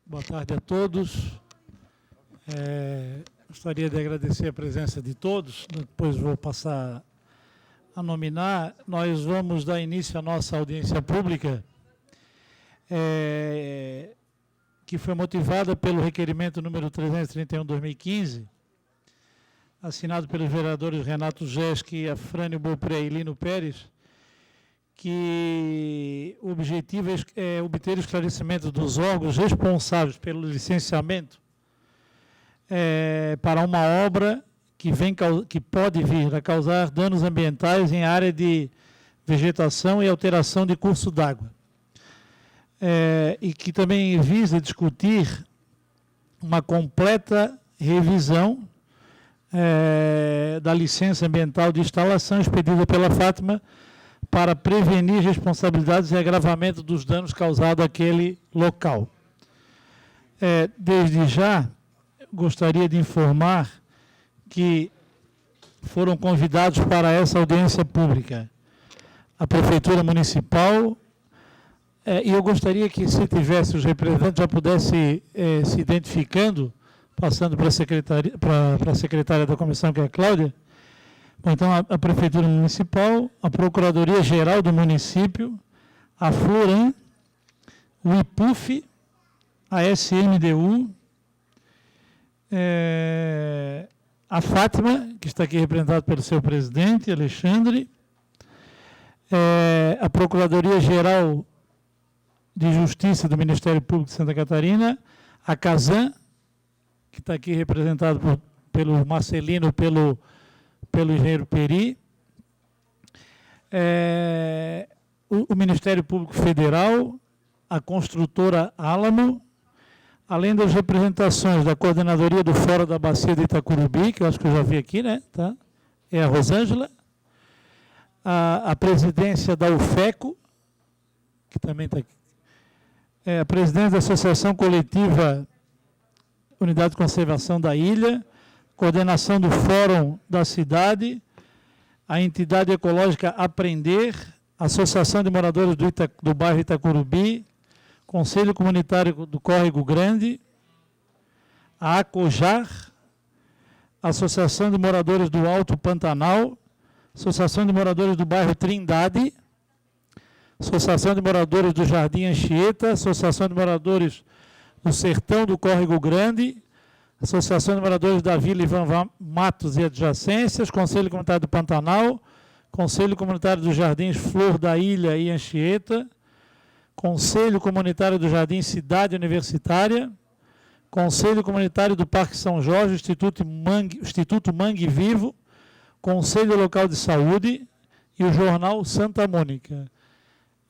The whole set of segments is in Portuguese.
Boa tarde a todos. Gostaria de agradecer a presença de todos, depois vou passar a nominar. Nós vamos dar início à nossa audiência pública, que foi motivada pelo requerimento número 331/2015, assinado pelos vereadores Renato Jesk, Afrânio Beaupré e Lino Pérez, que o objetivo é obter esclarecimento dos órgãos responsáveis pelo licenciamento para uma obra que pode vir a causar danos ambientais em área de vegetação e alteração de curso d'água. E que também visa discutir uma completa revisão da licença ambiental de instalação expedida pela Fátima para prevenir responsabilidades e agravamento dos danos causados àquele local. Desde já, gostaria de informar que foram convidados para essa audiência pública a Prefeitura Municipal, e eu gostaria que, se tivesse os representantes, já pudesse se identificando, passando para a secretária da comissão, que é a Cláudia. Bom, então, a Prefeitura Municipal, a Procuradoria-Geral do Município, a Floran, o IPUF, a SMDU, a Fátima, que está aqui representada pelo seu presidente, Alexandre, a Procuradoria-Geral de Justiça do Ministério Público de Santa Catarina, a CASAN, que está aqui representado pelo Marcelino, pelo engenheiro Peri, o Ministério Público Federal, a construtora Álamo, além das representações da Coordenadoria do Fórum da Bacia de Itacurubi, que eu acho que eu já vi aqui, né? Tá? É a Rosângela, a presidência da UFECO, que também está aqui, a presidente da Associação Coletiva Unidade de Conservação da Ilha, coordenação do Fórum da Cidade, a entidade ecológica Aprender, Associação de Moradores do bairro Itacurubi, Conselho Comunitário do Córrego Grande, a ACOJAR, Associação de Moradores do Alto Pantanal, Associação de Moradores do bairro Trindade, Associação de Moradores do Jardim Anchieta, Associação de Moradores do Sertão do Córrego Grande, Associação de Moradores da Vila Ivan Matos e Adjacências, Conselho Comunitário do Pantanal, Conselho Comunitário dos Jardins Flor da Ilha e Anchieta, Conselho Comunitário do Jardim Cidade Universitária, Conselho Comunitário do Parque São Jorge, Instituto Mangue Vivo, Conselho Local de Saúde e o Jornal Santa Mônica.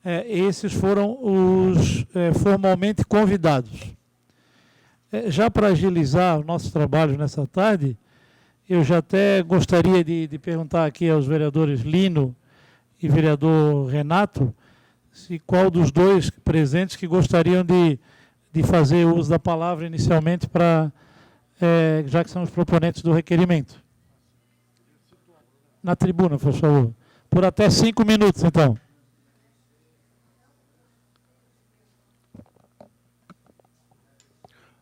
Esses foram os formalmente convidados. Já para agilizar o nosso trabalho nessa tarde, eu já até gostaria de perguntar aqui aos vereadores Lino e vereador Renato, se qual dos dois presentes que gostariam de fazer uso da palavra inicialmente, já que são os proponentes do requerimento. Na tribuna, por favor. Por até 5 minutos, então.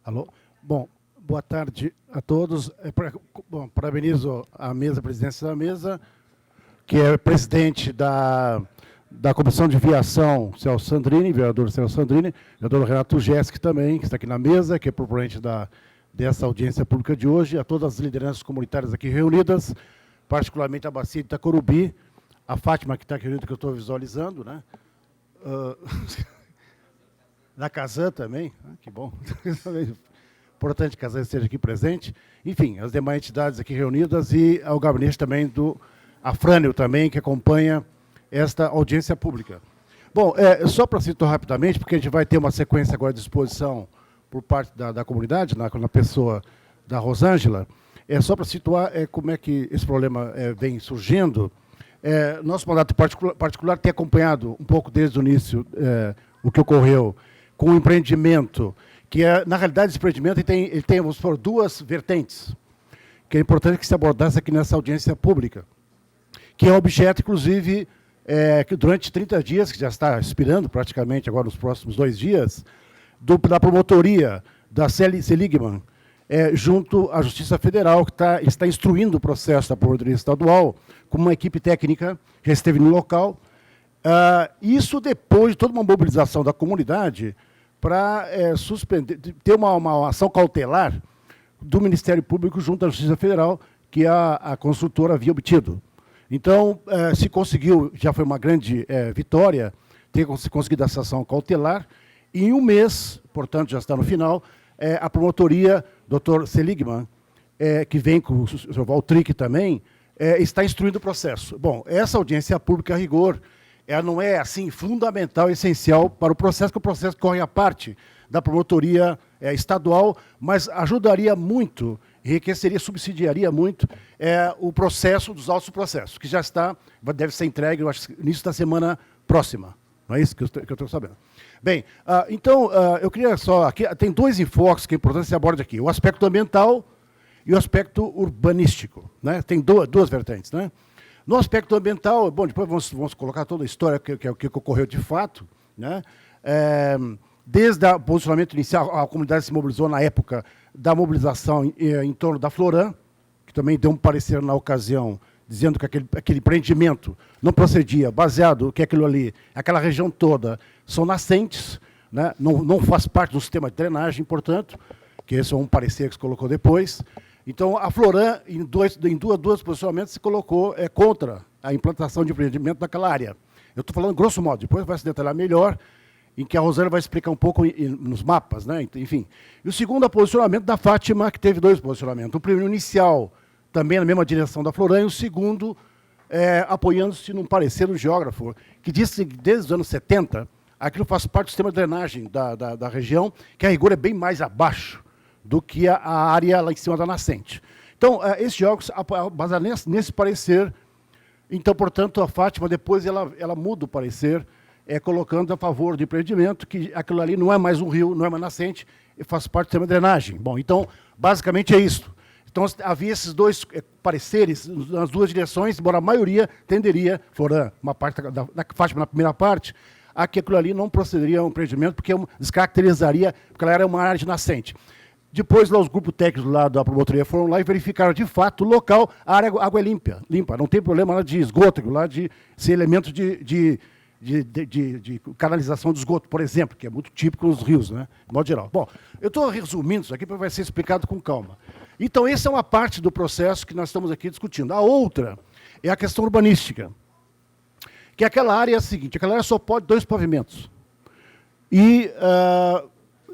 Alô? Bom, boa tarde a todos. Parabenizo a mesa, a presidência da mesa, que é presidente da Comissão de Viação, Celso Sandrini, vereador Celso Sandrini, vereador Renato Jesk também, que está aqui na mesa, que é proponente dessa audiência pública de hoje, a todas as lideranças comunitárias aqui reunidas, particularmente a Bacia de Itacurubi, a Fátima, que está aqui reunida, que eu estou visualizando, né? Na Casan também, que bom. Importante que a Casan esteja aqui presente. Enfim, as demais entidades aqui reunidas e ao gabinete também do Afrânio também, que acompanha esta audiência pública. Bom, só para citar rapidamente, porque a gente vai ter uma sequência agora de exposição por parte da comunidade, na pessoa da Rosângela, só para situar como é que esse problema vem surgindo. Nosso mandato particular tem acompanhado um pouco desde o início o que ocorreu com o empreendimento, que na realidade esse empreendimento ele tem vamos supor, duas vertentes, que é importante que se abordasse aqui nessa audiência pública, que é objeto, inclusive, que durante 30 dias, que já está expirando praticamente agora nos próximos 2 dias, da promotoria da Seligman, junto à Justiça Federal, que está instruindo o processo da promotoria estadual, com uma equipe técnica que já esteve no local. Isso depois de toda uma mobilização da comunidade para ter uma ação cautelar do Ministério Público junto à Justiça Federal, que a construtora havia obtido. Então, se conseguiu, já foi uma grande vitória, ter conseguido essa ação cautelar, e em um mês, portanto, já está no final, a promotoria, Dr. Seligman, que vem com o Sr. Valtric também, está instruindo o processo. Bom, essa audiência pública, a rigor, ela não é assim fundamental, essencial para o processo, que o processo corre à parte da promotoria estadual, mas ajudaria muito, enriqueceria, subsidiaria muito o processo dos autos do processo, que já deve ser entregue, eu acho, no início da semana próxima. Não é isso que eu estou sabendo. Bem, então, eu queria só... Aqui, tem dois enfoques que é importante se aborde aqui. O aspecto ambiental e o aspecto urbanístico. Né? Tem duas vertentes. Né? No aspecto ambiental, bom, depois vamos colocar toda a história que ocorreu de fato. Né? Desde o posicionamento inicial, a comunidade se mobilizou na época da mobilização em torno da Floran, que também deu um parecer na ocasião, dizendo que aquele empreendimento não procedia, baseado que aquilo ali, aquela região toda, são nascentes, né? Não faz parte do sistema de drenagem, portanto, que esse é um parecer que se colocou depois. Então, a Floran, em dois posicionamentos, se colocou contra a implantação de empreendimento naquela área. Eu estou falando grosso modo, depois vai se detalhar melhor, em que a Rosana vai explicar um pouco nos mapas, né? Enfim. E o segundo é o posicionamento da Fátima, que teve dois posicionamentos. O primeiro inicial, também na mesma direção da Floran, e o segundo, apoiando-se num parecer do geógrafo, que disse que desde os anos 70, aquilo faz parte do sistema de drenagem da região, que a rigor é bem mais abaixo do que a área lá em cima da nascente. Então, esse geógrafo, baseado nesse parecer, então, portanto, a Fátima, depois ela muda o parecer, colocando a favor do empreendimento, que aquilo ali não é mais um rio, não é mais nascente, e faz parte do sistema de drenagem. Bom, então, basicamente é isso. Então, havia esses dois pareceres nas duas direções, embora a maioria tenderia, Floran, uma parte da Fátima na primeira parte, a que aquilo ali não procederia ao empreendimento, porque descaracterizaria, porque ela era uma área de nascente. Depois, lá, os grupos técnicos lá da promotoria foram lá e verificaram, de fato, o local, a água é limpa, não tem problema lá de esgoto, lá de ser elemento de canalização de esgoto, por exemplo, que é muito típico nos rios, né, de modo geral. Bom, eu estou resumindo isso aqui para vai ser explicado com calma. Então, essa é uma parte do processo que nós estamos aqui discutindo. A outra é a questão urbanística, que aquela área é a seguinte, aquela área só pode 2 pavimentos. E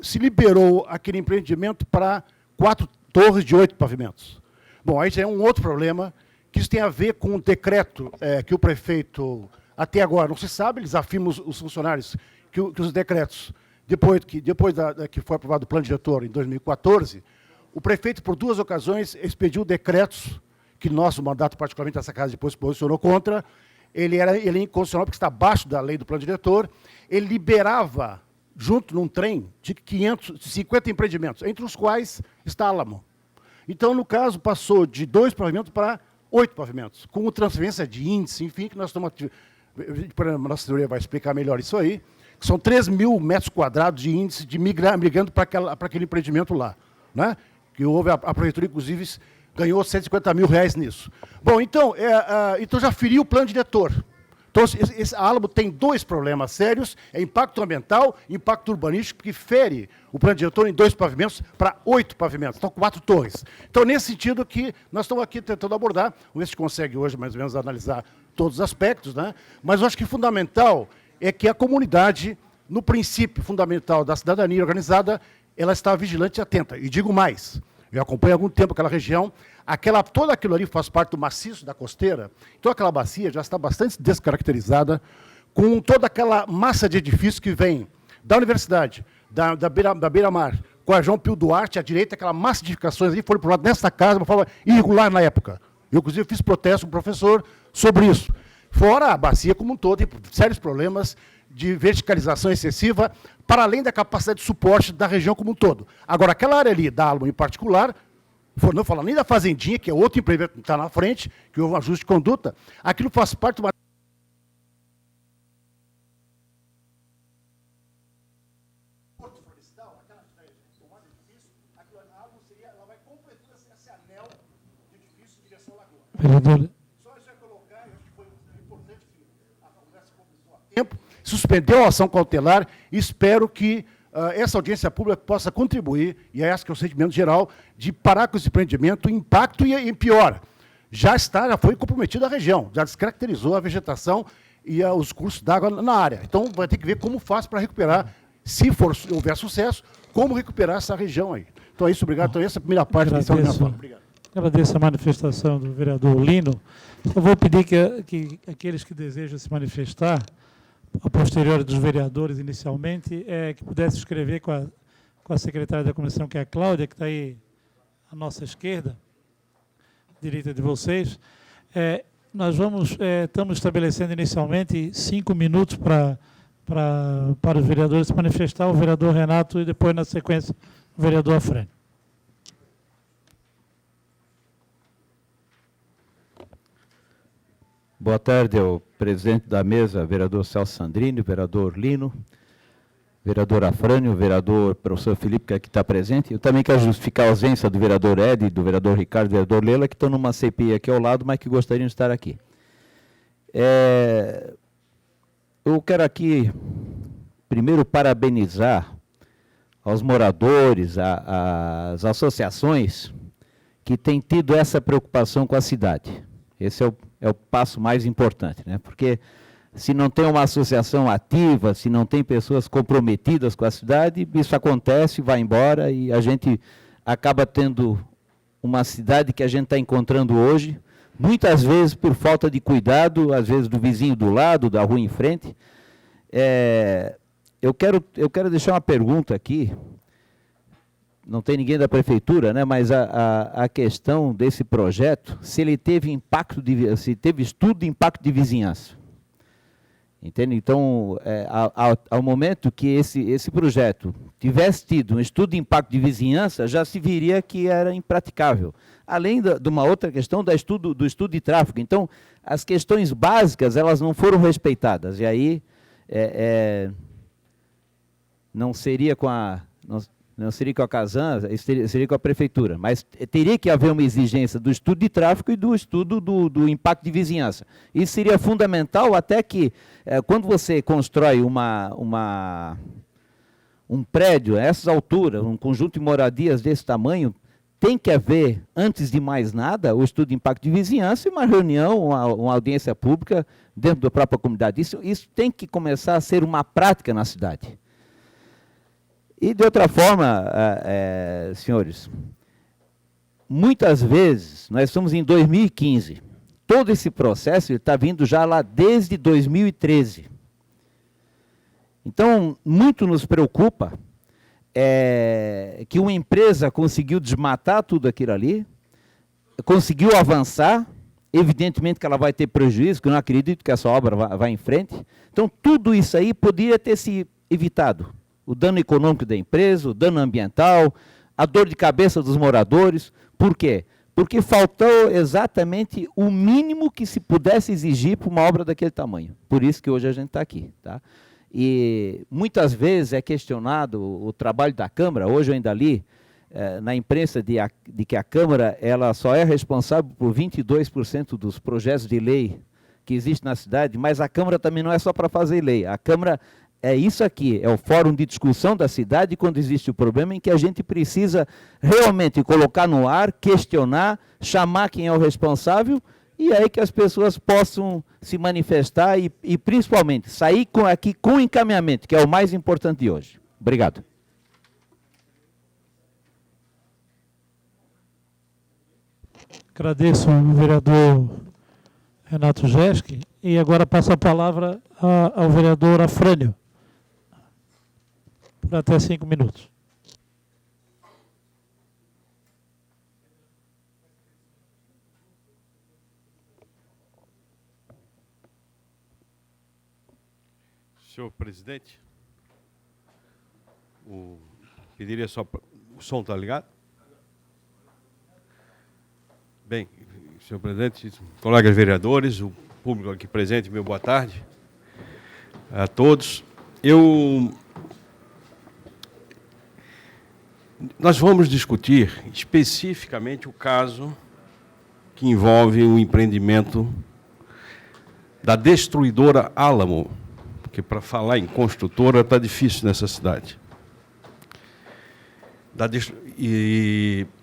se liberou aquele empreendimento para 4 torres de 8 pavimentos. Bom, aí já é um outro problema, que isso tem a ver com um decreto que o prefeito, até agora, não se sabe, eles afirmam os funcionários que os decretos, depois que foi aprovado o plano diretor em 2014, o prefeito, por 2 ocasiões, expediu decretos, que nosso mandato, particularmente essa casa, depois se posicionou contra. Ele é inconstitucional porque está abaixo da lei do plano diretor. Ele liberava, junto num trem, de 50 empreendimentos, entre os quais está Álamo. Então, no caso, passou de 2 pavimentos para 8 pavimentos, com transferência de índice, enfim, que nós estamos... A nossa teoria vai explicar melhor isso aí, que são 3 mil metros quadrados de índice de migrando para aquele empreendimento lá, né? Que houve, a prefeitura, inclusive, ganhou R$150 mil nisso. Bom, então já feriu o plano diretor. Então, esse Álamo tem 2 problemas sérios, impacto ambiental e impacto urbanístico, que fere o plano diretor em 2 pavimentos para 8 pavimentos, então 4 torres. Então, nesse sentido que nós estamos aqui tentando abordar, vamos ver se consegue hoje, mais ou menos, analisar todos os aspectos, né? Mas eu acho que fundamental é que a comunidade, no princípio fundamental da cidadania organizada, ela está vigilante e atenta. E digo mais, eu acompanho há algum tempo aquela região, todo aquilo ali faz parte do maciço da costeira, então aquela bacia já está bastante descaracterizada, com toda aquela massa de edifícios que vem da universidade, da beira-mar, com a João Pio Duarte, à direita, aquela massa de edificações ali foram provadas nessa casa de uma forma irregular na época. Eu, inclusive, fiz protesto com o professor sobre isso. Fora a bacia como um todo, tem sérios problemas de verticalização excessiva, para além da capacidade de suporte da região como um todo. Agora, aquela área ali, da Álamo em particular, não falando nem da Fazendinha, que é outro empreendimento que está na frente, que houve um ajuste de conduta, aquilo faz parte de uma... Vereador. Suspendeu a ação cautelar e espero que essa audiência pública possa contribuir, e é esse que é o sentimento geral, de parar com esse empreendimento, o impacto e pior. Já foi comprometida a região, já descaracterizou a vegetação e os cursos d'água na área. Então, vai ter que ver como faz para recuperar, se houver sucesso, como recuperar essa região aí. Então é isso, obrigado. Então essa é a primeira parte da minha fala. Obrigado. Agradeço a manifestação do vereador Lino. Eu vou pedir que aqueles que desejam se manifestar, a posteriori dos vereadores inicialmente, que pudesse escrever com a secretária da comissão, que é a Cláudia, que está aí à nossa esquerda, direita de vocês. Nós estamos estabelecendo inicialmente 5 minutos para os vereadores se manifestar, o vereador Renato e depois, na sequência, o vereador Afrânio. Boa tarde ao presidente da mesa, vereador Celso Sandrini, vereador Lino, vereador Afrânio, vereador professor Felipe, que aqui está presente. Eu também quero justificar a ausência do vereador Ed, do vereador Ricardo, do vereador Lela, que estão numa CPI aqui ao lado, mas que gostariam de estar aqui. Eu quero aqui, primeiro, parabenizar aos moradores, às associações que têm tido essa preocupação com a cidade. Esse é o passo mais importante, né? Porque se não tem uma associação ativa, se não tem pessoas comprometidas com a cidade, isso acontece, vai embora e a gente acaba tendo uma cidade que a gente está encontrando hoje, muitas vezes por falta de cuidado, às vezes do vizinho do lado, da rua em frente. Eu quero deixar uma pergunta aqui, não tem ninguém da prefeitura, né, mas a questão desse projeto, se ele teve se teve estudo de impacto de vizinhança. Entende? Então, ao momento que esse projeto tivesse tido um estudo de impacto de vizinhança, já se viria que era impraticável. Além de uma outra questão do estudo de tráfego. Então, as questões básicas, elas não foram respeitadas. E aí, não seria com a Casan, seria com a prefeitura, mas teria que haver uma exigência do estudo de tráfego e do estudo do impacto de vizinhança. Isso seria fundamental até que, quando você constrói um prédio a essas alturas, um conjunto de moradias desse tamanho, tem que haver, antes de mais nada, o estudo de impacto de vizinhança e uma reunião, uma audiência pública dentro da própria comunidade. Isso tem que começar a ser uma prática na cidade. E, de outra forma, senhores, muitas vezes, nós estamos em 2015, todo esse processo está vindo já lá desde 2013. Então, muito nos preocupa que uma empresa conseguiu desmatar tudo aquilo ali, conseguiu avançar, evidentemente que ela vai ter prejuízo, que eu não acredito que essa obra vá em frente. Então, tudo isso aí poderia ter se evitado. O dano econômico da empresa, o dano ambiental, a dor de cabeça dos moradores. Por quê? Porque faltou exatamente o mínimo que se pudesse exigir para uma obra daquele tamanho. Por isso que hoje a gente está aqui. Tá? E muitas vezes é questionado o trabalho da Câmara. Hoje eu ainda li na imprensa de que a Câmara ela só é responsável por 22% dos projetos de lei que existem na cidade, mas a Câmara também não é só para fazer lei. A Câmara é isso aqui, é o fórum de discussão da cidade quando existe o problema em que a gente precisa realmente colocar no ar, questionar, chamar quem é o responsável e aí que as pessoas possam se manifestar e principalmente sair aqui com encaminhamento, que é o mais importante de hoje. Obrigado. Agradeço ao vereador Renato Geschi e agora passo a palavra ao vereador Afrânio. Por até 5 minutos. Senhor presidente, pediria só... O som está ligado? Bem, senhor presidente, colegas vereadores, o público aqui presente, meu boa tarde a todos. Nós vamos discutir especificamente o caso que envolve o empreendimento da destruidora Álamo, porque para falar em construtora está difícil nessa cidade.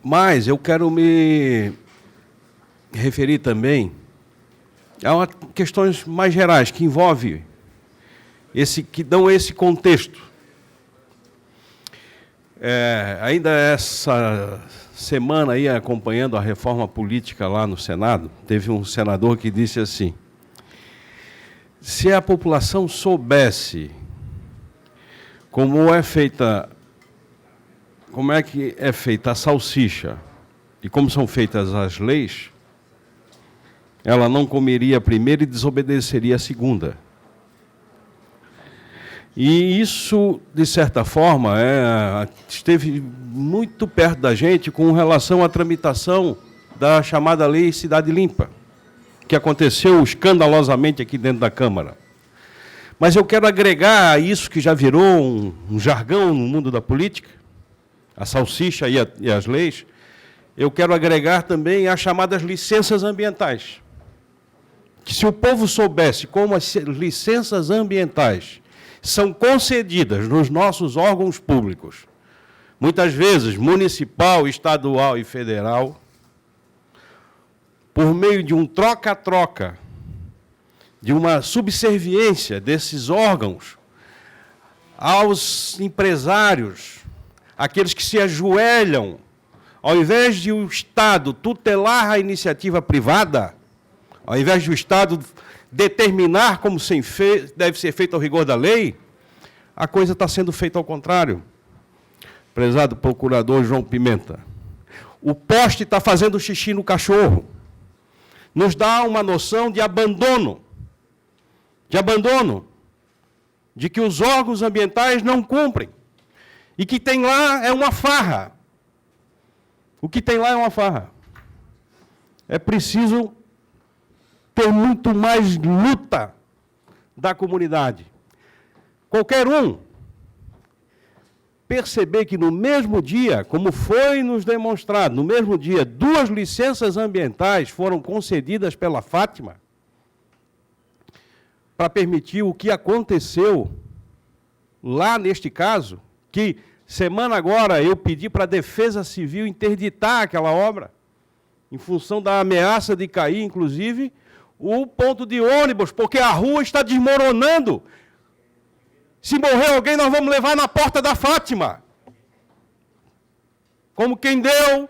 Mas eu quero me referir também a questões mais gerais que envolvem que dão esse contexto. Ainda essa semana, aí, acompanhando a reforma política lá no Senado, teve um senador que disse assim: se a população soubesse como é que é feita a salsicha e como são feitas as leis, ela não comeria a primeira e desobedeceria a segunda. E isso, de certa forma, esteve muito perto da gente com relação à tramitação da chamada Lei Cidade Limpa, que aconteceu escandalosamente aqui dentro da Câmara. Mas eu quero agregar a isso que já virou um jargão no mundo da política, a salsicha e as leis, eu quero agregar também as chamadas licenças ambientais. Que se o povo soubesse como as licenças ambientais são concedidas nos nossos órgãos públicos, muitas vezes municipal, estadual e federal, por meio de um troca-troca, de uma subserviência desses órgãos aos empresários, aqueles que se ajoelham, ao invés de o Estado tutelar a iniciativa privada, ao invés de o Estado determinar como deve ser feito ao rigor da lei, a coisa está sendo feita ao contrário. Prezado procurador João Pimenta, o poste está fazendo xixi no cachorro. Nos dá uma noção de abandono, de que os órgãos ambientais não cumprem, e que tem lá é uma farra. O que tem lá é uma farra. É preciso ter muito mais luta da comunidade. Qualquer um perceber que no mesmo dia, como foi nos demonstrado, no mesmo dia, 2 licenças ambientais foram concedidas pela Fátima para permitir o que aconteceu lá neste caso, que semana agora eu pedi para a Defesa Civil interditar aquela obra, em função da ameaça de cair, inclusive, o ponto de ônibus, porque a rua está desmoronando. Se morrer alguém, nós vamos levar na porta da Fátima. Como quem deu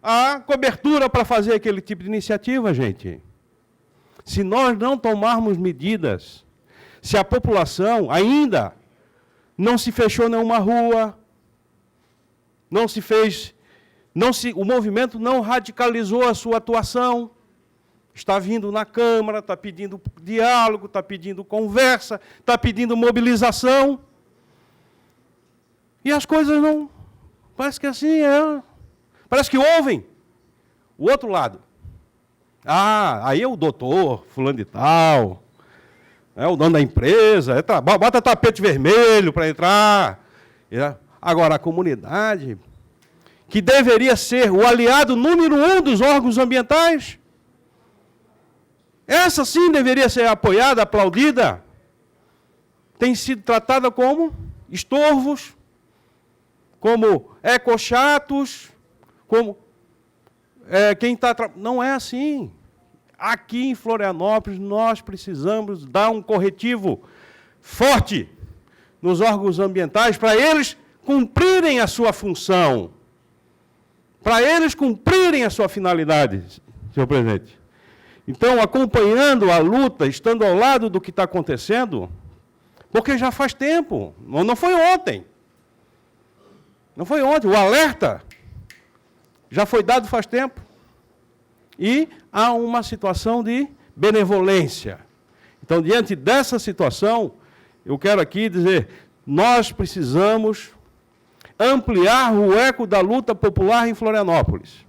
a cobertura para fazer aquele tipo de iniciativa, gente. Se nós não tomarmos medidas, se a população ainda não se fechou nenhuma rua, o movimento não radicalizou a sua atuação, está vindo na Câmara, está pedindo diálogo, está pedindo conversa, está pedindo mobilização. E as coisas não... Parece que assim parece que ouvem o outro lado. Aí é o doutor, fulano de tal, é o dono da empresa, bota tapete vermelho para entrar. Agora, a comunidade, que deveria ser o aliado número 1 dos órgãos ambientais, essa sim deveria ser apoiada, aplaudida, tem sido tratada como estorvos, como ecochatos, como quem está... Não é assim. Aqui em Florianópolis, nós precisamos dar um corretivo forte nos órgãos ambientais para eles cumprirem a sua função, para eles cumprirem a sua finalidade, senhor presidente. Então, acompanhando a luta, estando ao lado do que está acontecendo, porque já faz tempo, não foi ontem. Não foi ontem, o alerta já foi dado faz tempo. E há uma situação de benevolência. Então, diante dessa situação, eu quero aqui dizer, nós precisamos ampliar o eco da luta popular em Florianópolis,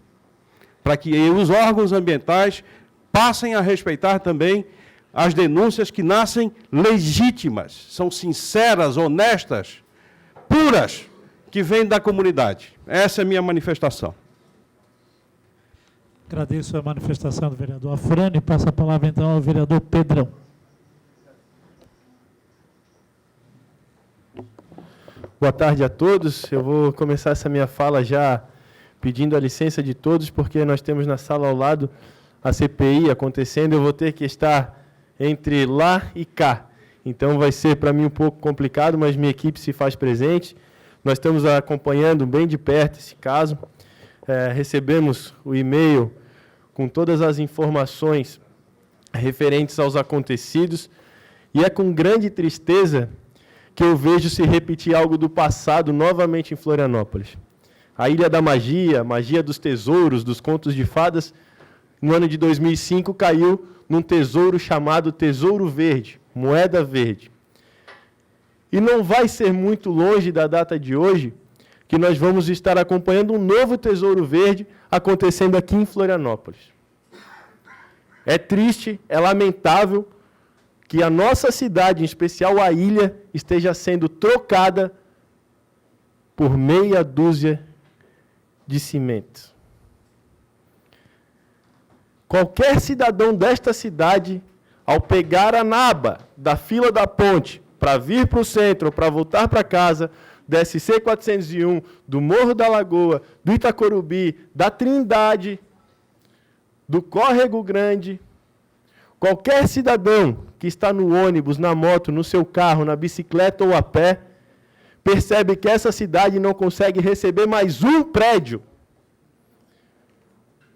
para que os órgãos ambientais passem a respeitar também as denúncias que nascem legítimas, são sinceras, honestas, puras, que vêm da comunidade. Essa é a minha manifestação. Agradeço a manifestação do vereador Afrânio e passo a palavra então ao vereador Pedrão. Boa tarde a todos. Eu vou começar essa minha fala já pedindo a licença de todos, porque nós temos na sala ao lado a CPI acontecendo. Eu vou ter que estar entre lá e cá. Então vai ser para mim um pouco complicado, mas minha equipe se faz presente. Nós estamos acompanhando bem de perto esse caso. Recebemos o e-mail com todas as informações referentes aos acontecidos, e é com grande tristeza que eu vejo se repetir algo do passado novamente em Florianópolis. A Ilha da Magia, magia dos tesouros, dos contos de fadas, no ano de 2005 caiu num tesouro chamado Tesouro Verde, moeda verde. E não vai ser muito longe da data de hoje que nós vamos estar acompanhando um novo Tesouro Verde acontecendo aqui em Florianópolis. É triste, é lamentável que a nossa cidade, em especial a ilha, esteja sendo trocada por meia dúzia de cimento. Qualquer cidadão desta cidade, ao pegar a naba da fila da ponte para vir para o centro ou para voltar para casa, da SC 401, do Morro da Lagoa, do Itacorubi, da Trindade, do Córrego Grande, qualquer cidadão que está no ônibus, na moto, no seu carro, na bicicleta ou a pé, percebe que essa cidade não consegue receber mais um prédio.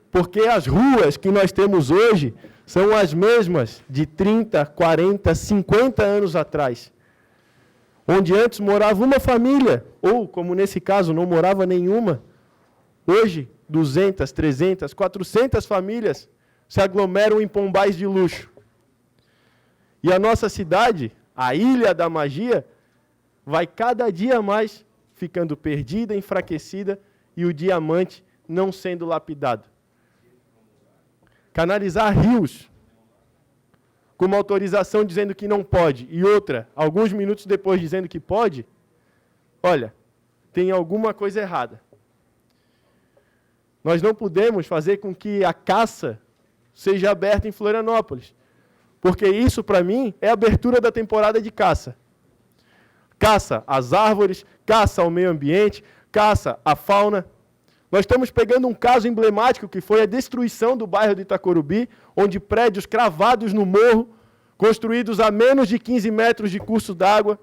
Porque as ruas que nós temos hoje são as mesmas de 30, 40, 50 anos atrás. Onde antes morava uma família, ou, como nesse caso, não morava nenhuma. Hoje, 200, 300, 400 famílias se aglomeram em pombais de luxo. E a nossa cidade, a Ilha da Magia, vai cada dia mais ficando perdida, enfraquecida, e o diamante não sendo lapidado. Canalizar rios com uma autorização dizendo que não pode, e outra, alguns minutos depois dizendo que pode, olha, tem alguma coisa errada. Nós não podemos fazer com que a caça seja aberta em Florianópolis, porque isso, para mim, é a abertura da temporada de caça. Caça às árvores, caça ao meio ambiente, caça à fauna. Nós estamos pegando um caso emblemático, que foi a destruição do bairro de Itacorubi, onde prédios cravados no morro, construídos a menos de 15 metros de curso d'água,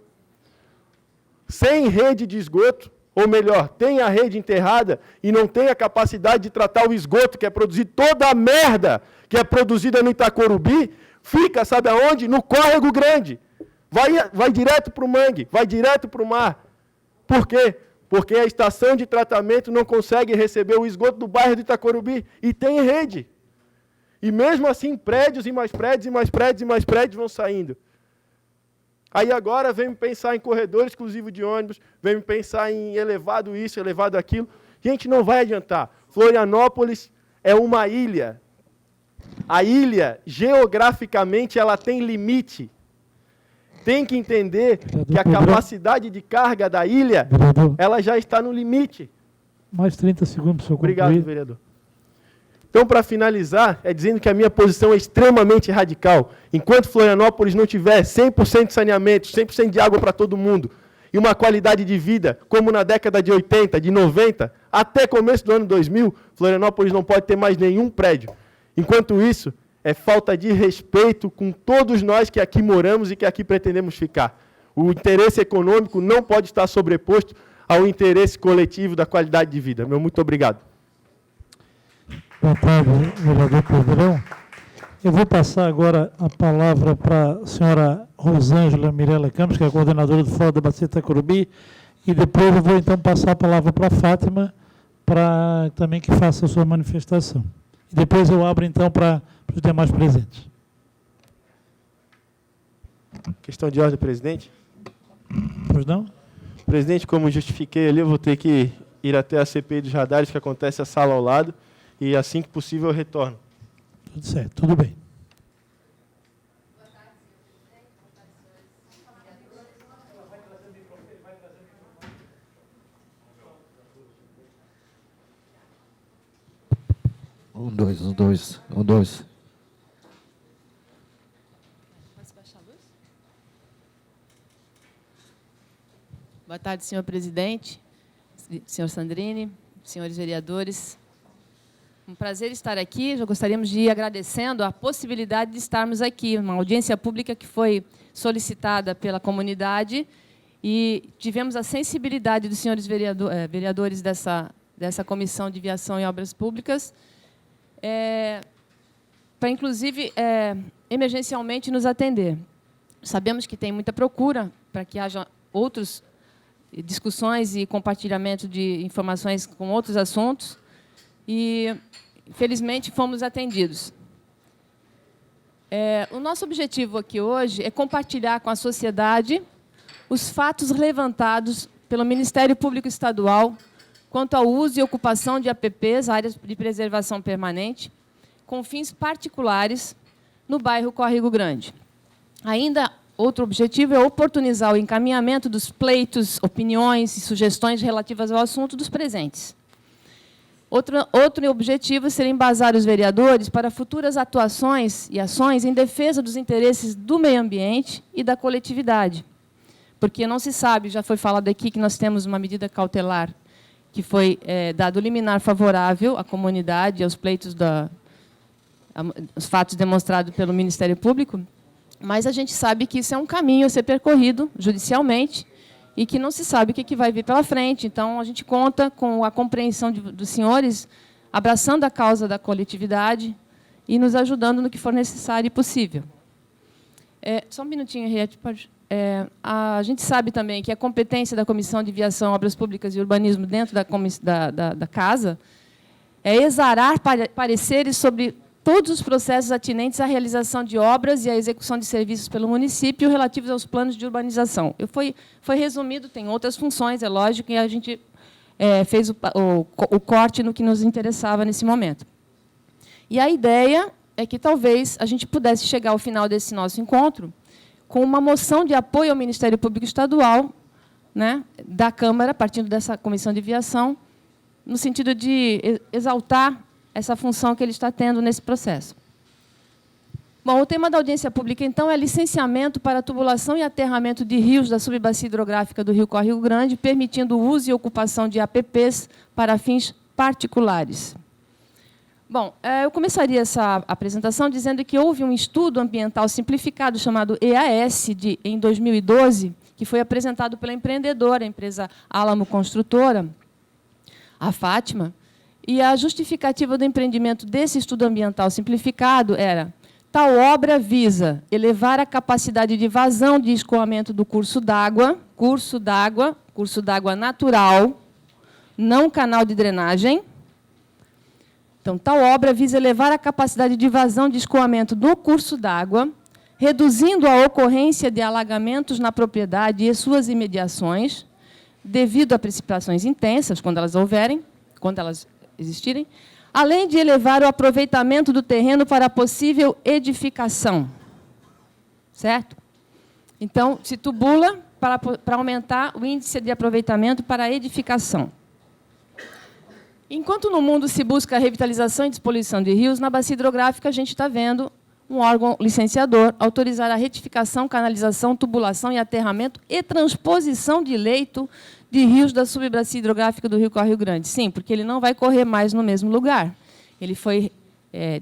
sem rede de esgoto, ou melhor, tem a rede enterrada e não tem a capacidade de tratar o esgoto, que é produzir toda a merda que é produzida no Itacorubi, fica, sabe aonde? No Córrego Grande. Vai direto para o mangue, vai direto para o mar. Por quê? Porque a estação de tratamento não consegue receber o esgoto do bairro de Itacorubi, e tem rede. E mesmo assim, prédios e mais prédios e mais prédios e mais prédios vão saindo. Aí agora vem me pensar em corredor exclusivo de ônibus, vem me pensar em elevado isso, elevado aquilo. Gente, não vai adiantar. Florianópolis é uma ilha. A ilha, geograficamente, ela tem limite. Tem que entender que a capacidade de carga da ilha, ela já está no limite. Mais 30 segundos para o senhor concluir. Obrigado, vereador. Então, para finalizar, é dizendo que a minha posição é extremamente radical. Enquanto Florianópolis não tiver 100% de saneamento, 100% de água para todo mundo, e uma qualidade de vida, como na década de 80, de 90, até começo do ano 2000, Florianópolis não pode ter mais nenhum prédio. Enquanto isso, é falta de respeito com todos nós que aqui moramos e que aqui pretendemos ficar. O interesse econômico não pode estar sobreposto ao interesse coletivo da qualidade de vida. Meu muito obrigado. Boa tarde, vereador Pedrão. Eu vou passar agora a palavra para a senhora Rosângela Mirella Campos, que é a coordenadora do Fórum da Bacia Itacorubi, e depois eu vou então passar a palavra para a Fátima, para também que faça a sua manifestação. E depois eu abro então para os demais presentes. Questão de ordem, presidente. Pois não? Presidente, como justifiquei ali, eu vou ter que ir até a CPI dos radares, que acontece a sala ao lado, e assim que possível eu retorno. Tudo certo, tudo bem. Um, dois, um, dois, um, dois. Boa tarde, senhor presidente, senhor Sandrini, senhores vereadores. Um prazer estar aqui. Já gostaríamos de ir agradecendo a possibilidade de estarmos aqui, uma audiência pública que foi solicitada pela comunidade e tivemos a sensibilidade dos senhores vereadores dessa Comissão de Viação e Obras Públicas para, inclusive, emergencialmente nos atender. Sabemos que tem muita procura para que haja outras discussões e compartilhamento de informações com outros assuntos e, felizmente, fomos atendidos. O nosso objetivo aqui hoje é compartilhar com a sociedade os fatos levantados pelo Ministério Público Estadual quanto ao uso e ocupação de APPs, áreas de preservação permanente, com fins particulares no bairro Córrego Grande. Ainda, outro objetivo é oportunizar o encaminhamento dos pleitos, opiniões e sugestões relativas ao assunto dos presentes. Outro objetivo seria embasar os vereadores para futuras atuações e ações em defesa dos interesses do meio ambiente e da coletividade. Porque não se sabe, já foi falado aqui que nós temos uma medida cautelar que foi dado liminar favorável à comunidade, aos pleitos, os fatos demonstrados pelo Ministério Público, mas a gente sabe que isso é um caminho a ser percorrido judicialmente e que não se sabe o que vai vir pela frente. Então, a gente conta com a compreensão dos senhores, abraçando a causa da coletividade e nos ajudando no que for necessário e possível. Só um minutinho, Henriette, pode... a gente sabe também que a competência da Comissão de Viação, Obras Públicas e Urbanismo dentro da Casa é exarar pareceres sobre todos os processos atinentes à realização de obras e à execução de serviços pelo município relativos aos planos de urbanização. Foi resumido, tem outras funções, é lógico, e a gente fez o corte no que nos interessava nesse momento. E a ideia é que talvez a gente pudesse chegar ao final desse nosso encontro com uma moção de apoio ao Ministério Público Estadual, né, da Câmara, partindo dessa Comissão de Viação, no sentido de exaltar essa função que ele está tendo nesse processo. Bom, o tema da audiência pública, então, é licenciamento para tubulação e aterramento de rios da subbacia hidrográfica do Rio Córrego Grande, permitindo o uso e ocupação de APPs para fins particulares. Bom, eu começaria essa apresentação dizendo que houve um estudo ambiental simplificado chamado EAS, em 2012, que foi apresentado pela empreendedora, a empresa Álamo Construtora, a Fátima, e a justificativa do empreendimento desse estudo ambiental simplificado era: tal obra visa elevar a capacidade de vazão de escoamento do curso d'água natural, não canal de drenagem. Então, tal obra visa elevar a capacidade de vazão de escoamento do curso d'água, reduzindo a ocorrência de alagamentos na propriedade e suas imediações, devido a precipitações intensas, quando elas existirem, além de elevar o aproveitamento do terreno para possível edificação. Certo? Então, se tubula para aumentar o índice de aproveitamento para a edificação. Enquanto no mundo se busca a revitalização e despoluição de rios, na bacia hidrográfica a gente está vendo um órgão licenciador autorizar a retificação, canalização, tubulação e aterramento e transposição de leito de rios da subbacia hidrográfica do Rio Córrego Grande. Sim, porque ele não vai correr mais no mesmo lugar. Ele foi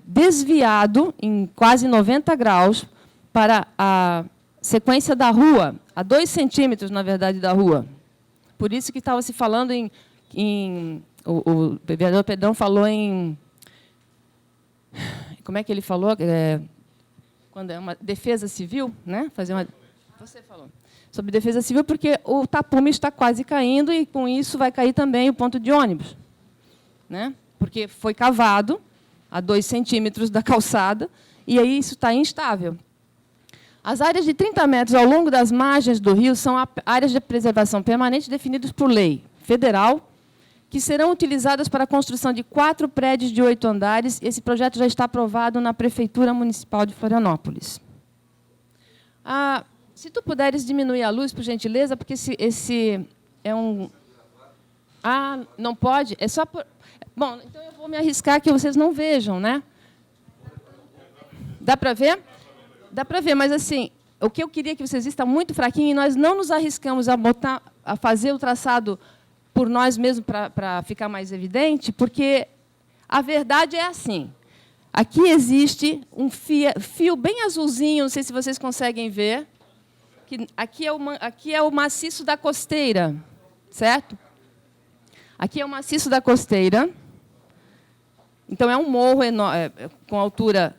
desviado em quase 90 graus para a sequência da rua, a 2 centímetros, na verdade, da rua. Por isso que estava se falando o vereador Pedrão falou em... Como é que ele falou? Quando é uma defesa civil, né? Você falou. Sobre defesa civil, porque o tapume está quase caindo e, com isso, vai cair também o ponto de ônibus. Né? Porque foi cavado a 2 centímetros da calçada e aí isso está instável. As áreas de 30 metros ao longo das margens do rio são áreas de preservação permanente definidas por lei federal, que serão utilizadas para a construção de 4 prédios de 8 andares. Esse projeto já está aprovado na Prefeitura Municipal de Florianópolis. Se tu puderes diminuir a luz, por gentileza, porque esse é um... Ah, não pode? É só por... Bom, então eu vou me arriscar que vocês não vejam, né? Dá para ver? Dá para ver, mas assim, o que eu queria que vocês está muito fraquinho e nós não nos arriscamos a fazer o traçado por nós mesmos para ficar mais evidente, porque a verdade é assim. Aqui existe um fio bem azulzinho, não sei se vocês conseguem ver, que aqui é o maciço da costeira, certo? Aqui é o maciço da costeira. Então, é um morro com altura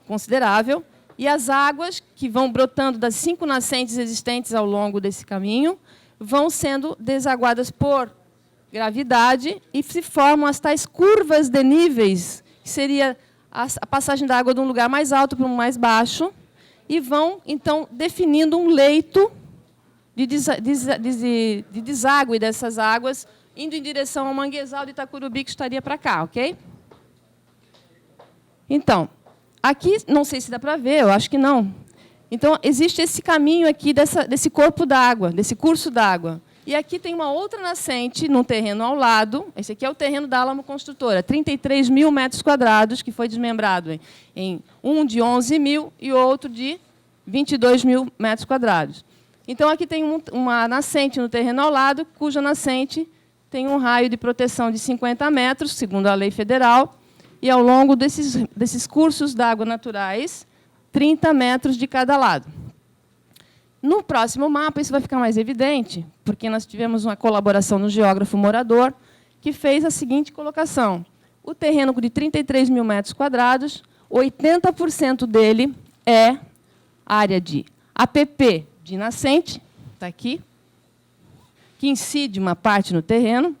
considerável. E as águas que vão brotando das 5 nascentes existentes ao longo desse caminho vão sendo desaguadas por gravidade e se formam as tais curvas de níveis, que seria a passagem da água de um lugar mais alto para um mais baixo, e vão, então, definindo um leito de deságue dessas águas, indo em direção ao manguezal de Itacurubi, que estaria para cá, ok? Então, aqui, não sei se dá para ver, eu acho que não. Então, existe esse caminho aqui desse corpo d'água, desse curso d'água. E aqui tem uma outra nascente, num terreno ao lado. Esse aqui é o terreno da Álamo Construtora, 33 mil metros quadrados, que foi desmembrado em um de 11 mil e outro de 22 mil metros quadrados. Então, aqui tem uma nascente no terreno ao lado, cuja nascente tem um raio de proteção de 50 metros, segundo a lei federal, e, ao longo desses cursos d'água naturais, 30 metros de cada lado. No próximo mapa, isso vai ficar mais evidente, porque nós tivemos uma colaboração no geógrafo morador, que fez a seguinte colocação. O terreno de 33 mil metros quadrados, 80% dele é área de APP de nascente, está aqui, que incide uma parte no terreno,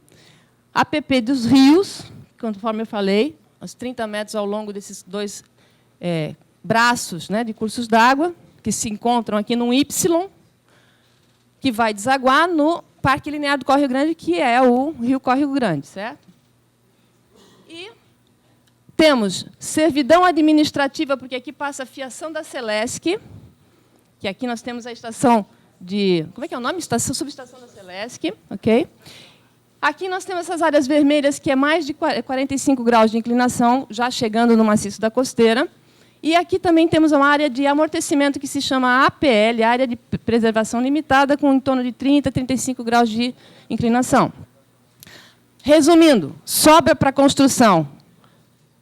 APP dos rios, conforme eu falei, os 30 metros ao longo desses dois braços, né, de cursos d'água, que se encontram aqui num Y, que vai desaguar no Parque Linear do Córrego Grande, que é o Rio Córrego Grande, certo? E temos servidão administrativa, porque aqui passa a fiação da Celesc, que aqui nós temos a estação de... Como é que é o nome? Subestação da Celesc, ok? Aqui nós temos essas áreas vermelhas, que é mais de 45 graus de inclinação, já chegando no maciço da costeira. E aqui também temos uma área de amortecimento que se chama APL, Área de Preservação Limitada, com em torno de 30 a 35 graus de inclinação. Resumindo, sobra para a construção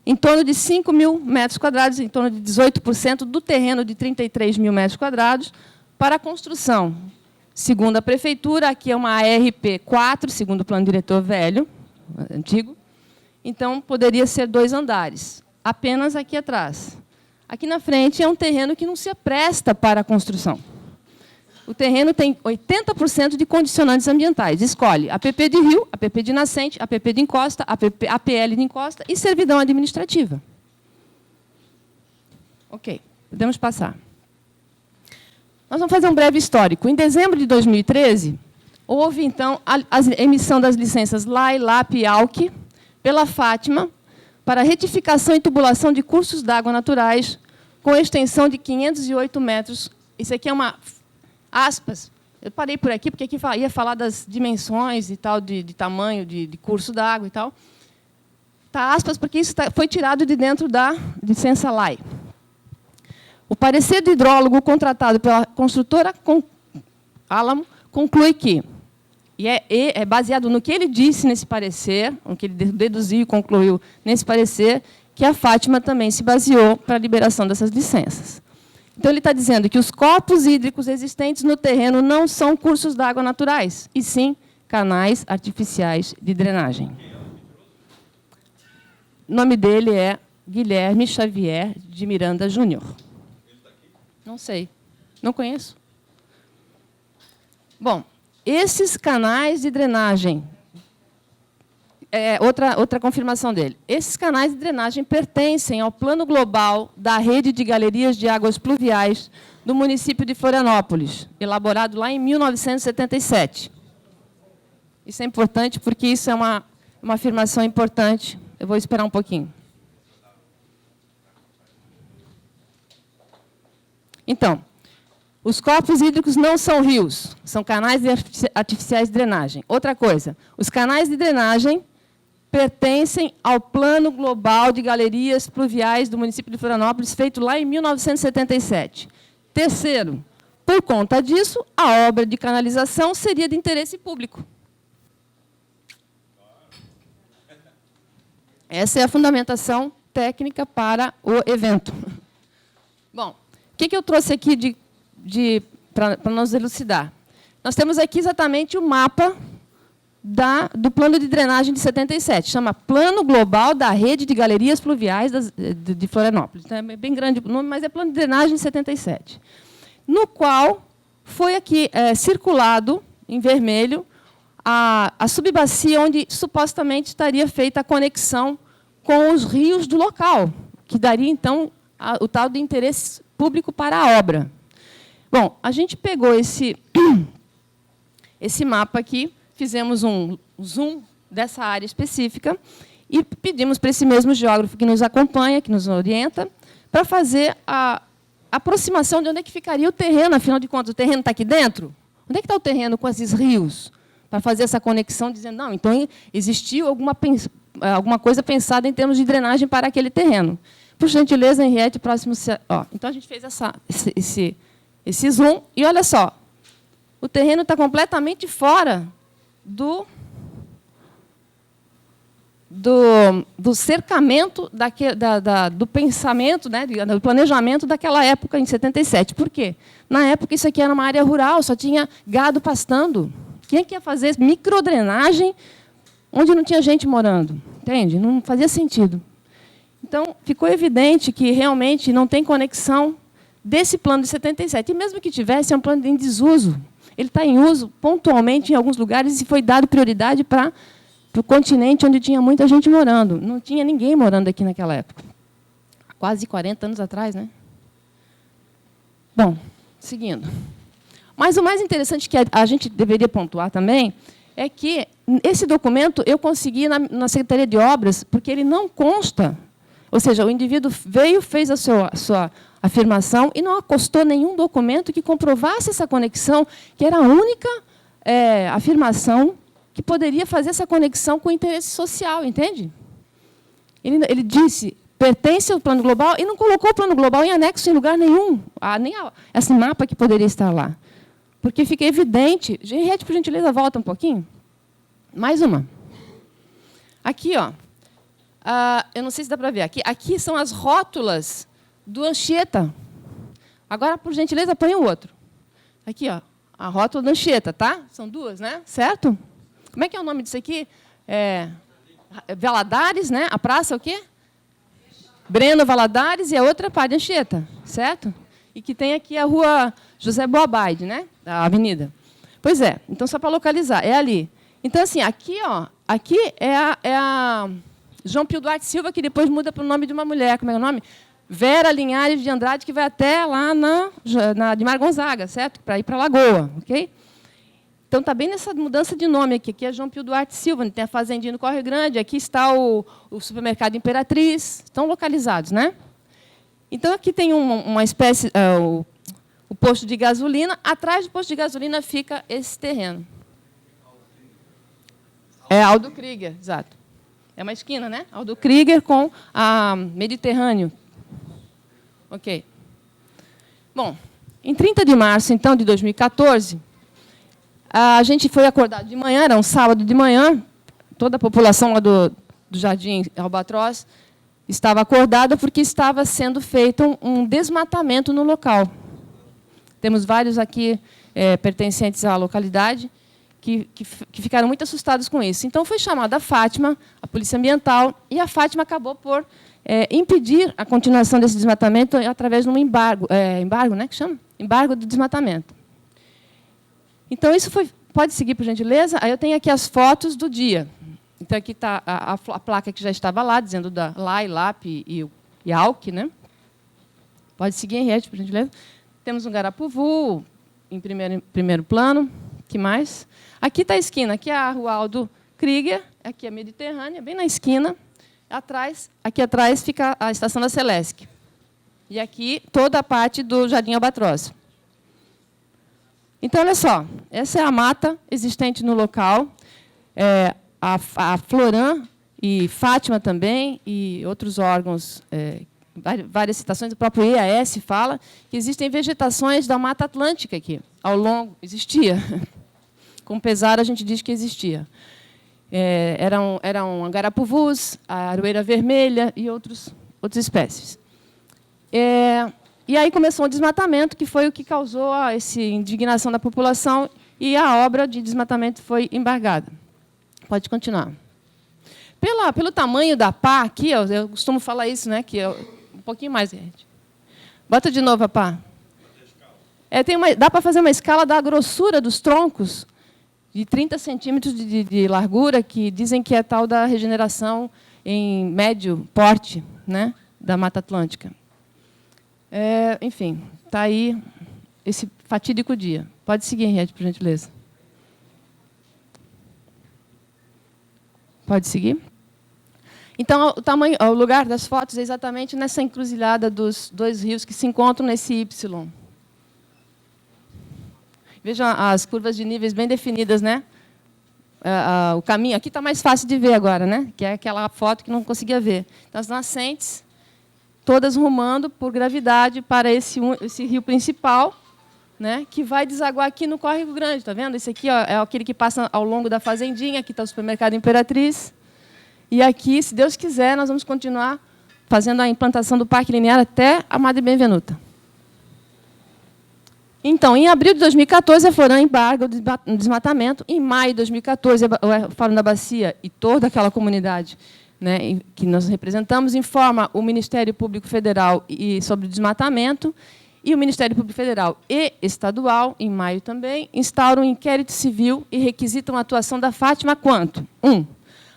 em torno de 5 mil metros quadrados, em torno de 18% do terreno de 33 mil metros quadrados, para a construção. Segundo a Prefeitura, aqui é uma ARP 4, segundo o plano diretor velho, antigo. Então, poderia ser 2 andares, apenas aqui atrás. Aqui na frente é um terreno que não se presta para a construção. O terreno tem 80% de condicionantes ambientais. Escolhe APP de rio, APP de nascente, APP de encosta, APL de encosta e servidão administrativa. Ok, podemos passar. Nós vamos fazer um breve histórico. Em dezembro de 2013, houve, então, a emissão das licenças LAI, LAP e ALC pela Fátima para retificação e tubulação de cursos d'água naturais com extensão de 508 metros. Isso aqui é uma... aspas. Eu parei por aqui, porque aqui ia falar das dimensões e tal, de tamanho de curso d'água e tal. Tá aspas, porque isso foi tirado de dentro da licença LAI. O parecer do hidrólogo contratado pela construtora Álamo conclui que, e é baseado no que ele disse nesse parecer, no que ele deduziu e concluiu nesse parecer, que a Fátima também se baseou para a liberação dessas licenças. Então, ele está dizendo que os corpos hídricos existentes no terreno não são cursos d'água naturais, e sim canais artificiais de drenagem. O nome dele é Guilherme Xavier de Miranda Júnior. Não sei. Não conheço. Bom, esses canais de drenagem... outra confirmação dele. Esses canais de drenagem pertencem ao plano global da rede de galerias de águas pluviais do município de Florianópolis, elaborado lá em 1977. Isso é importante porque isso é uma afirmação importante. Eu vou esperar um pouquinho. Então, Os corpos hídricos não são rios, são canais artificiais de drenagem. Outra coisa, os canais de drenagem pertencem ao Plano Global de Galerias Pluviais do município de Florianópolis, feito lá em 1977. Terceiro, por conta disso, a obra de canalização seria de interesse público. Essa é a fundamentação técnica para o evento. Bom, o que eu trouxe aqui para nos elucidar? Nós temos aqui exatamente o mapa do plano de drenagem de 77. Chama Plano Global da Rede de Galerias Pluviais de Florianópolis. Então, é bem grande o nome, mas é Plano de Drenagem de 77. No qual foi aqui circulado, em vermelho, a subbacia onde supostamente estaria feita a conexão com os rios do local, que daria, então, o tal de interesse público para a obra. Bom, a gente pegou esse mapa aqui, fizemos um zoom dessa área específica e pedimos para esse mesmo geógrafo que nos acompanha, que nos orienta, para fazer a aproximação de onde é que ficaria o terreno. Afinal de contas, o terreno está aqui dentro? Onde é que está o terreno com esses rios? Para fazer essa conexão, dizendo, não, então existiu alguma coisa pensada em termos de drenagem para aquele terreno. Por gentileza, Henriette, próximo... Então, a gente fez esse zoom, e olha só, o terreno está completamente fora do cercamento, do pensamento, né, do planejamento daquela época, em 77. Por quê? Na época, isso aqui era uma área rural, só tinha gado pastando. Quem é que ia fazer microdrenagem onde não tinha gente morando? Entende? Não fazia sentido. Então, ficou evidente que realmente não tem conexão desse plano de 77. E mesmo que tivesse, é um plano em desuso. Ele está em uso pontualmente em alguns lugares e foi dado prioridade para o continente onde tinha muita gente morando. Não tinha ninguém morando aqui naquela época. Quase 40 anos atrás, né? Bom, seguindo. Mas o mais interessante que a gente deveria pontuar também é que esse documento eu consegui na Secretaria de Obras, porque ele não consta, ou seja, o indivíduo veio, fez a sua afirmação e não acostou nenhum documento que comprovasse essa conexão, que era a única afirmação que poderia fazer essa conexão com o interesse social, entende? Ele disse, pertence ao plano global, e não colocou o plano global em anexo em lugar nenhum, nem esse mapa que poderia estar lá. Porque fica evidente... Henriette, por gentileza, volta um pouquinho. Mais uma. Aqui, ó. Eu não sei se dá para ver. Aqui são as rótulas do Anchieta. Agora, por gentileza, põe o outro. Aqui, ó, a rótula do Anchieta, tá? São duas, né? Certo? Como é que é o nome disso aqui? Valadares, né? A praça é o quê? Breno Valadares e a outra Padre Anchieta, certo? E que tem aqui a rua José Boabaide, né? A avenida. Pois é, então só para localizar, é ali. Então, assim, aqui, ó, aqui é a João Pio Duarte Silva, que depois muda para o nome de uma mulher. Como é o nome? Vera Linhares de Andrade, que vai até lá de Mar Gonzaga, certo? Para ir para a Lagoa, ok? Então, está bem nessa mudança de nome aqui. Aqui é João Pio Duarte Silva, tem a Fazendinha no Corre Grande, aqui está o supermercado Imperatriz, estão localizados, né? Então, aqui tem uma espécie, o posto de gasolina. Atrás do posto de gasolina fica esse terreno. É Aldo Krieger, exato. É uma esquina, né? Aldo Krieger com a Mediterrâneo. Ok. Bom, em 30 de março, então, de 2014, a gente foi acordado de manhã, era um sábado de manhã, toda a população lá do Jardim Albatroz estava acordada porque estava sendo feito um desmatamento no local. Temos vários aqui pertencentes à localidade que ficaram muito assustados com isso. Então, foi chamada a Fátima, a Polícia Ambiental, e a Fátima acabou por impedir a continuação desse desmatamento através de um embargo, né, que chama? Embargo do desmatamento. Então, isso foi... Pode seguir, por gentileza? Aí eu tenho aqui as fotos do dia. Então, aqui está a placa que já estava lá, dizendo da LAI, LAP e ALC, né? Pode seguir, Henriette, por gentileza. Temos um Garapuvu em primeiro plano. Que mais? Aqui está a esquina. Aqui é a rua Aldo Krieger, aqui é a Mediterrânea, bem na esquina. Aqui atrás fica a estação da Celesc. E aqui toda a parte do Jardim Albatroz. Então, olha só, essa é a mata existente no local. A Floran e Fátima também, e outros órgãos, várias citações, o próprio EAS fala que existem vegetações da Mata Atlântica aqui, ao longo, existia. Com pesar, a gente diz que existia. Eram garapuvus, a aroeira vermelha e outras espécies. E aí começou o desmatamento, que foi o que causou essa indignação da população, e a obra de desmatamento foi embargada. Pode continuar. Pelo tamanho da pá, aqui, eu costumo falar isso, né? Que um pouquinho mais, gente. Bota de novo a pá. Dá para fazer uma escala da grossura dos troncos, de 30 centímetros de largura, que dizem que é tal da regeneração em médio porte, né, da Mata Atlântica. Enfim, está aí esse fatídico dia. Pode seguir, Henriette, por gentileza. Pode seguir? Então, o lugar das fotos é exatamente nessa encruzilhada dos dois rios que se encontram nesse Y. Vejam as curvas de níveis bem definidas, né? O caminho aqui está mais fácil de ver agora, né? Que é aquela foto que não conseguia ver. Então, as nascentes, todas rumando por gravidade para esse rio principal, né? Que vai desaguar aqui no Córrego Grande. Está vendo? Esse aqui é aquele que passa ao longo da fazendinha. Aqui está o supermercado Imperatriz. E aqui, se Deus quiser, nós vamos continuar fazendo a implantação do Parque Linear até a Madre Benvenuta. Então, em abril de 2014, a Floran embarga o desmatamento. Em maio de 2014, o Fórum da Bacia e toda aquela comunidade, né, que nós representamos, informa o Ministério Público Federal sobre o desmatamento, e o Ministério Público Federal e Estadual, em maio também, instauram um inquérito civil e requisitam a atuação da Fátima quanto? 1.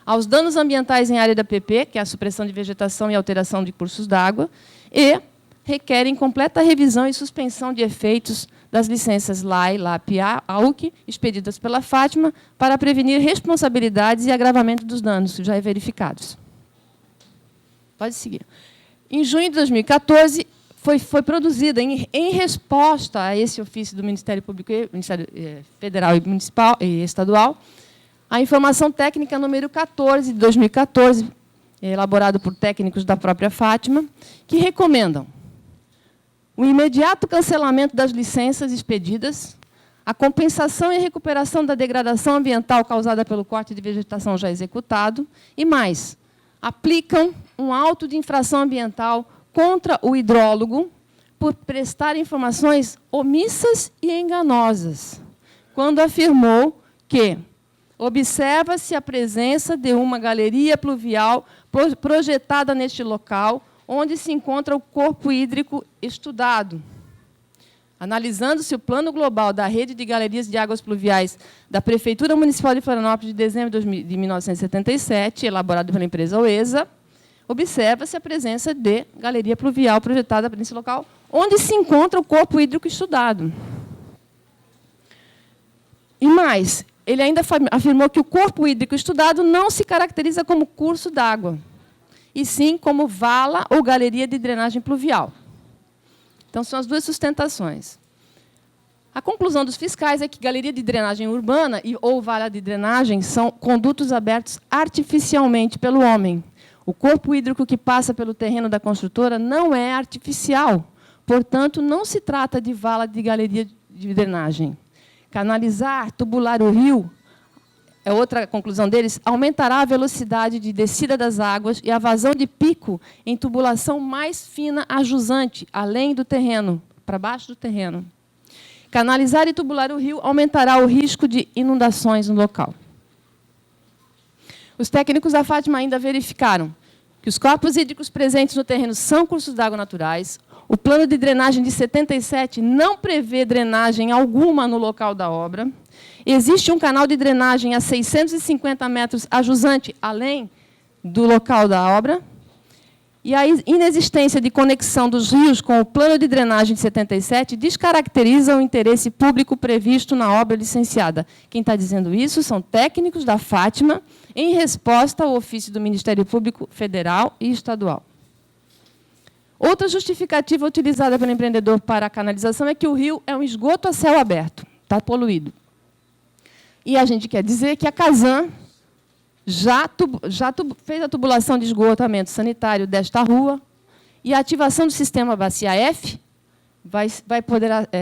Aos danos ambientais em área da PP, que é a supressão de vegetação e alteração de cursos d'água, e requerem completa revisão e suspensão de efeitos das licenças LAI, LAP e AUC, expedidas pela Fátima, para prevenir responsabilidades e agravamento dos danos já verificados. Pode seguir. Em junho de 2014, foi produzida, em resposta a esse ofício do Ministério Público, Ministério Federal e Municipal e Estadual, a informação técnica número 14 de 2014, elaborado por técnicos da própria Fátima, que recomendam o imediato cancelamento das licenças expedidas, a compensação e recuperação da degradação ambiental causada pelo corte de vegetação já executado, e mais, aplicam um auto de infração ambiental contra o hidrólogo por prestar informações omissas e enganosas, quando afirmou que observa-se a presença de uma galeria pluvial projetada neste local, onde se encontra o corpo hídrico estudado. Analisando-se o plano global da rede de galerias de águas pluviais da Prefeitura Municipal de Florianópolis de dezembro de 1977, elaborado pela empresa OESA, observa-se a presença de galeria pluvial projetada nesse local, onde se encontra o corpo hídrico estudado. E mais, ele ainda afirmou que o corpo hídrico estudado não se caracteriza como curso d'água, e sim como vala ou galeria de drenagem pluvial. Então, são as duas sustentações. A conclusão dos fiscais é que galeria de drenagem urbana ou vala de drenagem são condutos abertos artificialmente pelo homem. O corpo hídrico que passa pelo terreno da construtora não é artificial, portanto, não se trata de vala de galeria de drenagem. Canalizar, tubular o rio, é outra conclusão deles, aumentará a velocidade de descida das águas e a vazão de pico em tubulação mais fina a jusante, além do terreno, para baixo do terreno. Canalizar e tubular o rio aumentará o risco de inundações no local. Os técnicos da Fátima ainda verificaram que os corpos hídricos presentes no terreno são cursos d'água naturais, o plano de drenagem de 77 não prevê drenagem alguma no local da obra, existe um canal de drenagem a 650 metros a jusante, além do local da obra, e a inexistência de conexão dos rios com o plano de drenagem de 77 descaracteriza o interesse público previsto na obra licenciada. Quem está dizendo isso são técnicos da Fátima, em resposta ao ofício do Ministério Público Federal e Estadual. Outra justificativa utilizada pelo empreendedor para a canalização é que o rio é um esgoto a céu aberto. está poluído. E a gente quer dizer que a Casan já fez a tubulação de esgotamento sanitário desta rua e a ativação do sistema Bacia F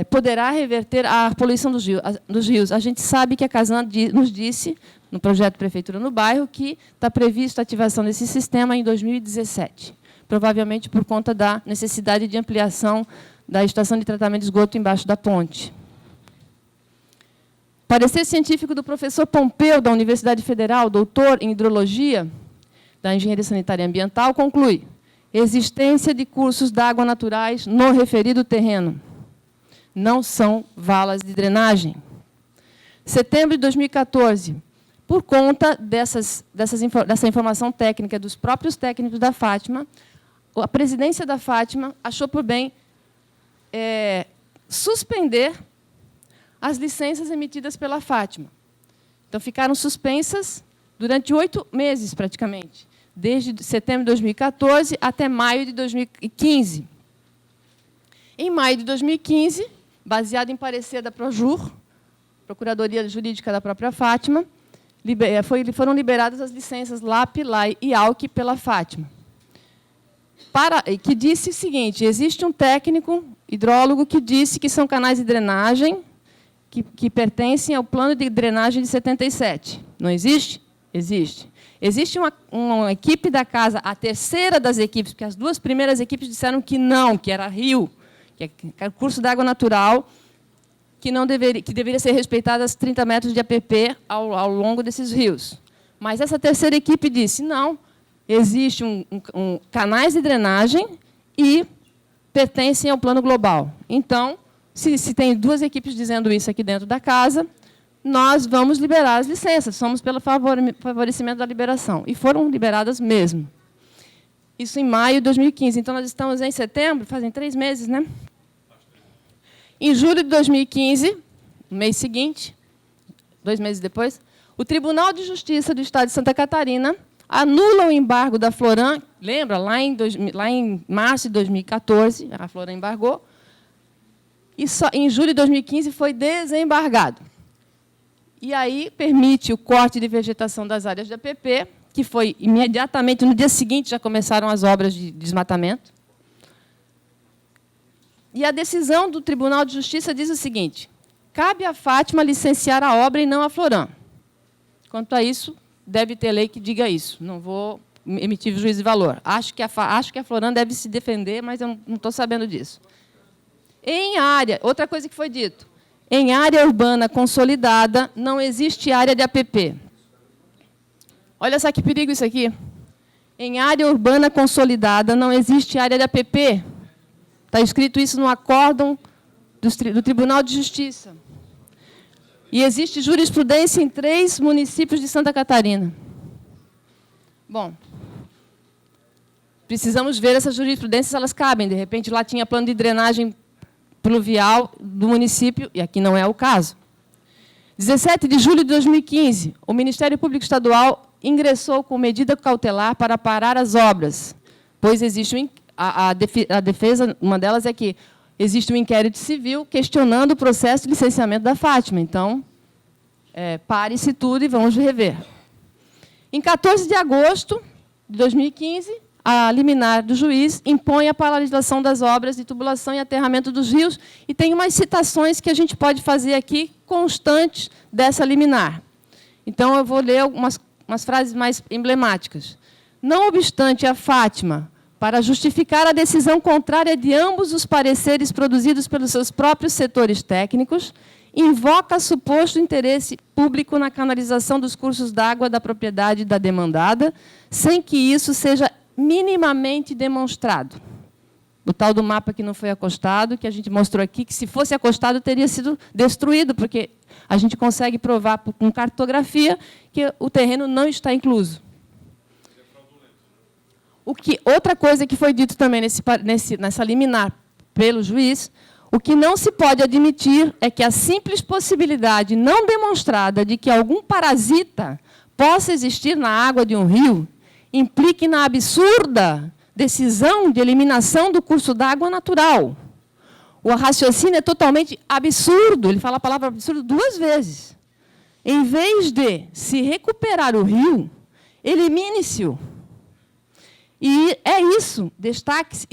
poderá reverter a poluição dos rios. A gente sabe que a Casan nos disse, no projeto Prefeitura no Bairro, que está previsto a ativação desse sistema em 2017, provavelmente por conta da necessidade de ampliação da estação de tratamento de esgoto embaixo da ponte. Parecer científico do professor Pompeu, da Universidade Federal, doutor em hidrologia, da Engenharia Sanitária e Ambiental, conclui: existência de cursos d'água naturais no referido terreno. Não são valas de drenagem. Setembro de 2014, por conta dessa informação técnica dos próprios técnicos da Fátima, a presidência da Fátima achou por bem suspender as licenças emitidas pela Fátima. Então, ficaram suspensas durante 8 meses, praticamente, desde setembro de 2014 até maio de 2015. Em maio de 2015, baseado em parecer da Projur, Procuradoria Jurídica da própria Fátima, foram liberadas as licenças LAP, LAI e AUC pela Fátima. Que disse o seguinte: existe um técnico hidrólogo que disse que são canais de drenagem que pertencem ao plano de drenagem de 77. Não existe? Existe. Existe uma equipe da casa, a terceira das equipes, porque as 2 primeiras equipes disseram que não, que era rio, que é curso d'água natural, que deveria ser respeitadas as 30 metros de APP ao longo desses rios. Mas essa terceira equipe disse: não, existe canais de drenagem e pertencem ao plano global. Então, se tem 2 equipes dizendo isso aqui dentro da casa, nós vamos liberar as licenças, somos pelo favorecimento da liberação. E foram liberadas mesmo. Isso em maio de 2015. Então, nós estamos em setembro, fazem 3 meses, né? Em julho de 2015, no mês seguinte, 2 meses depois, o Tribunal de Justiça do Estado de Santa Catarina anula o embargo da Floran. Lembra? Lá em março de 2014, a Floran embargou. E só em julho de 2015 foi desembargado. E aí permite o corte de vegetação das áreas de APP, que foi imediatamente, no dia seguinte, já começaram as obras de desmatamento. E a decisão do Tribunal de Justiça diz o seguinte: cabe à Fátima licenciar a obra e não a Floran. Quanto a isso, deve ter lei que diga isso. Não vou emitir juízo de valor. Acho que a Floran deve se defender, mas eu não estou sabendo disso. Outra coisa que foi dito: em área urbana consolidada, não existe área de APP. Olha só que perigo isso aqui. Em área urbana consolidada, não existe área de APP. Está escrito isso no acórdão do Tribunal de Justiça. E existe jurisprudência em 3 municípios de Santa Catarina. Bom, precisamos ver essas jurisprudências, se elas cabem. De repente, lá tinha plano de drenagem pluvial do município, e aqui não é o caso. 17 de julho de 2015, o Ministério Público Estadual ingressou com medida cautelar para parar as obras, pois existe a defesa, uma delas é que existe um inquérito civil questionando o processo de licenciamento da Fátima. Então, pare-se tudo e vamos rever. Em 14 de agosto de 2015, a liminar do juiz impõe a paralisação das obras de tubulação e aterramento dos rios, e tem umas citações que a gente pode fazer aqui, constantes dessa liminar. Então, eu vou ler umas frases mais emblemáticas. Não obstante a Fátima, para justificar a decisão contrária de ambos os pareceres produzidos pelos seus próprios setores técnicos, invoca suposto interesse público na canalização dos cursos d'água da propriedade da demandada, sem que isso seja minimamente demonstrado. O tal do mapa que não foi acostado, que a gente mostrou aqui, que se fosse acostado teria sido destruído, porque a gente consegue provar com cartografia que o terreno não está incluso. Outra coisa que foi dito também nessa liminar pelo juiz, o que não se pode admitir é que a simples possibilidade não demonstrada de que algum parasita possa existir na água de um rio implique na absurda decisão de eliminação do curso d'água natural. O raciocínio é totalmente absurdo. Ele fala a palavra absurdo 2 vezes. Em vez de se recuperar o rio, elimine-se-o. E é isso, destaque-se,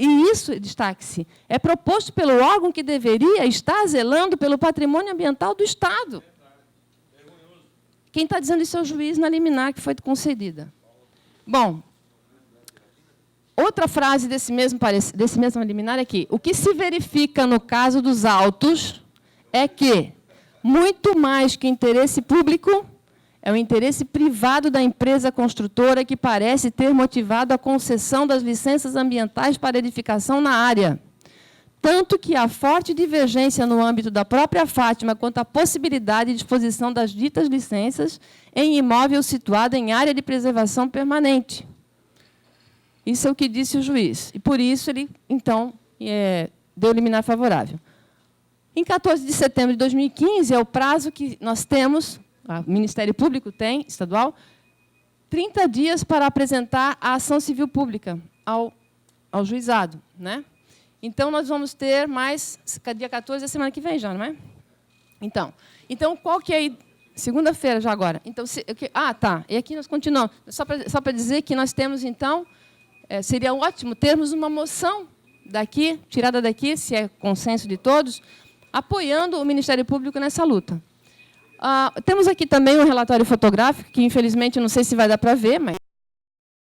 destaque-se, é proposto pelo órgão que deveria estar zelando pelo patrimônio ambiental do Estado. Quem está dizendo isso é o juiz na liminar que foi concedida. Bom, outra frase desse mesmo liminar é que o que se verifica no caso dos autos é que, muito mais que interesse público, é o interesse privado da empresa construtora que parece ter motivado a concessão das licenças ambientais para edificação na área. Tanto que há forte divergência no âmbito da própria Fátima quanto à possibilidade de disposição das ditas licenças em imóvel situado em área de preservação permanente. Isso é o que disse o juiz. E, por isso, ele, então, deu liminar favorável. Em 14 de setembro de 2015, é o prazo que nós temos, o Ministério Público tem, estadual, 30 dias para apresentar a ação civil pública ao juizado, né? Então, nós vamos ter mais, dia 14 é semana que vem já, não é? Então qual que é... Segunda-feira, já agora. Então, tá. E aqui nós continuamos. Só para dizer que nós temos, então, seria ótimo termos uma moção daqui, tirada daqui, se é consenso de todos, apoiando o Ministério Público nessa luta. Temos aqui também um relatório fotográfico, que, infelizmente, não sei se vai dar para ver, mas